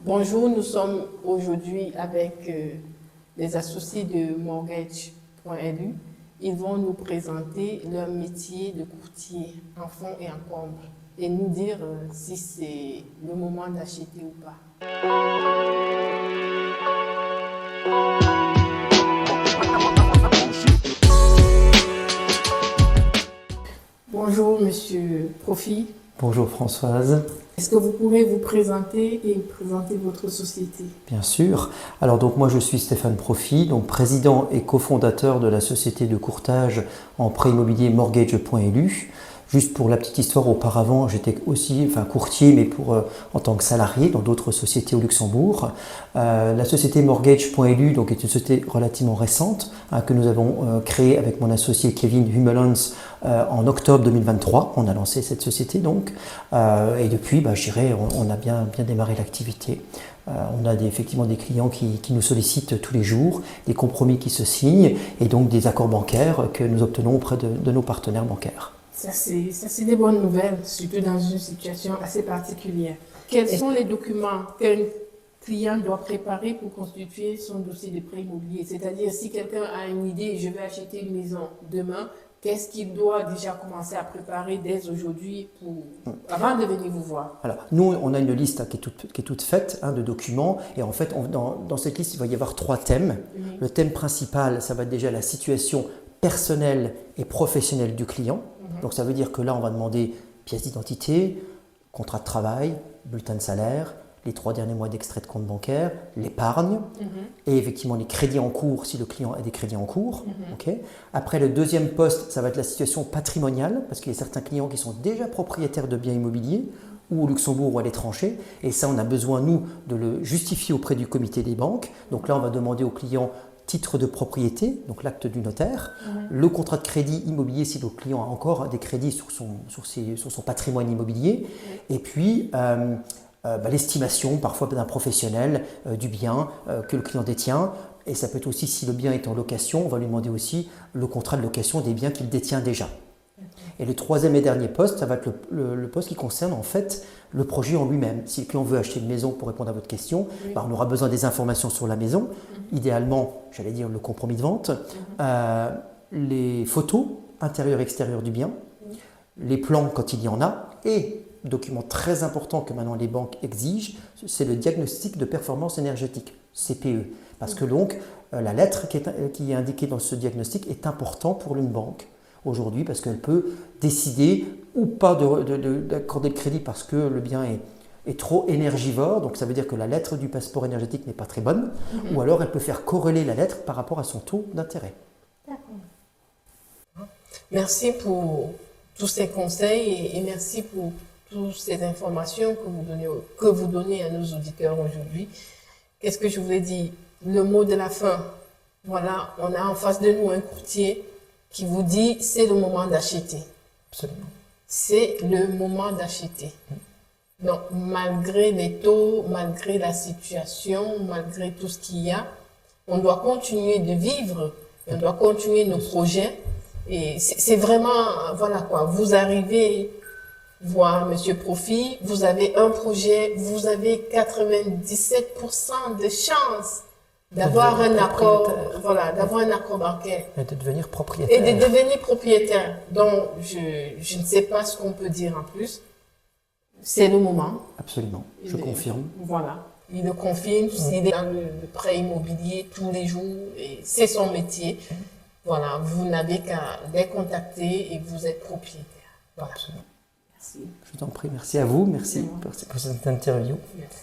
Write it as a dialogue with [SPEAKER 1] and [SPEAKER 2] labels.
[SPEAKER 1] Bonjour, nous sommes aujourd'hui avec les associés de Mortgage.lu. Ils vont nous présenter leur métier de courtier en fonds et en comble et nous dire si c'est le moment d'acheter ou pas. Bonjour Monsieur Profi.
[SPEAKER 2] Bonjour Françoise.
[SPEAKER 1] Est-ce que vous pourrez vous présenter et présenter votre société?
[SPEAKER 2] Bien sûr. Alors donc moi je suis Stéphane Profi, donc président et cofondateur de la société de courtage en prêt immobilier Mortgage.lu. Juste pour la petite histoire, auparavant j'étais aussi courtier mais en tant que salarié dans d'autres sociétés au Luxembourg. La société Mortgage.lu donc est une société relativement récente que nous avons créée avec mon associé Kevin Humelans en octobre 2023. On a lancé cette société donc et depuis je dirais on a bien démarré l'activité. On a effectivement des clients qui nous sollicitent tous les jours, des compromis qui se signent et donc des accords bancaires que nous obtenons auprès de nos partenaires bancaires.
[SPEAKER 1] Ça, c'est des bonnes nouvelles, surtout dans une situation assez particulière. Quels sont les documents qu'un client doit préparer pour constituer son dossier de prêt immobilier? C'est-à-dire, si quelqu'un a une idée, je vais acheter une maison demain, qu'est-ce qu'il doit déjà commencer à préparer dès aujourd'hui avant de venir vous voir?
[SPEAKER 2] Alors, nous, on a une liste qui est toute faite de documents. Et en fait, dans cette liste, il va y avoir 3 thèmes. Le thème principal, ça va être déjà la situation personnelle et professionnelle du client. Donc, ça veut dire que là, on va demander pièce d'identité, contrat de travail, bulletin de salaire, les 3 derniers mois d'extrait de compte bancaire, l'épargne et effectivement les crédits en cours si le client a des crédits en cours. Okay. Après, le deuxième poste, ça va être la situation patrimoniale parce qu'il y a certains clients qui sont déjà propriétaires de biens immobiliers ou au Luxembourg ou à l'étranger. Et ça, on a besoin, nous, de le justifier auprès du comité des banques. Donc là, on va demander au client titre de propriété, donc l'acte du notaire, le contrat de crédit immobilier si le client a encore des crédits sur son patrimoine immobilier, et puis l'estimation parfois d'un professionnel du bien que le client détient. Et ça peut être aussi, si le bien est en location, on va lui demander aussi le contrat de location des biens qu'il détient déjà. Et le troisième et dernier poste, ça va être le poste qui concerne en fait le projet en lui-même. Si le client veut acheter une maison, pour répondre à votre question, on aura besoin des informations sur la maison. Idéalement, j'allais dire le compromis de vente, les photos intérieures et extérieures du bien, les plans quand il y en a, et document très important que maintenant les banques exigent, c'est le diagnostic de performance énergétique, CPE. Parce que donc, la lettre qui est indiquée dans ce diagnostic est importante pour une banque aujourd'hui parce qu'elle peut décider ou pas d'accorder le crédit parce que le bien est trop énergivore, donc ça veut dire que la lettre du passeport énergétique n'est pas très bonne, ou alors elle peut faire corréler la lettre par rapport à son taux d'intérêt.
[SPEAKER 1] D'accord. Merci pour tous ces conseils et merci pour toutes ces informations que vous donnez à nos auditeurs aujourd'hui. Qu'est-ce que je voulais dire? Le mot de la fin. Voilà, on a en face de nous un courtier qui vous dit c'est le moment d'acheter.
[SPEAKER 2] Absolument.
[SPEAKER 1] C'est le moment d'acheter. Donc, malgré les taux, malgré la situation, malgré tout ce qu'il y a, on doit continuer de vivre, on doit continuer nos projets. Et c'est vraiment, voilà quoi, vous arrivez voir Monsieur Profi, vous avez un projet, vous avez 97% de chances d'avoir un accord, d'avoir un accord bancaire.
[SPEAKER 2] Et de devenir propriétaire.
[SPEAKER 1] Et de devenir propriétaire. Donc, je ne sais pas ce qu'on peut dire en plus. C'est le moment.
[SPEAKER 2] Absolument, je confirme.
[SPEAKER 1] Voilà, il le confirme, il est dans le prêt immobilier tous les jours et c'est son métier. Voilà, vous n'avez qu'à les contacter et vous êtes propriétaire. Voilà.
[SPEAKER 2] Absolument. Merci. Je t'en prie, merci à vous, merci pour cette interview.
[SPEAKER 1] Merci.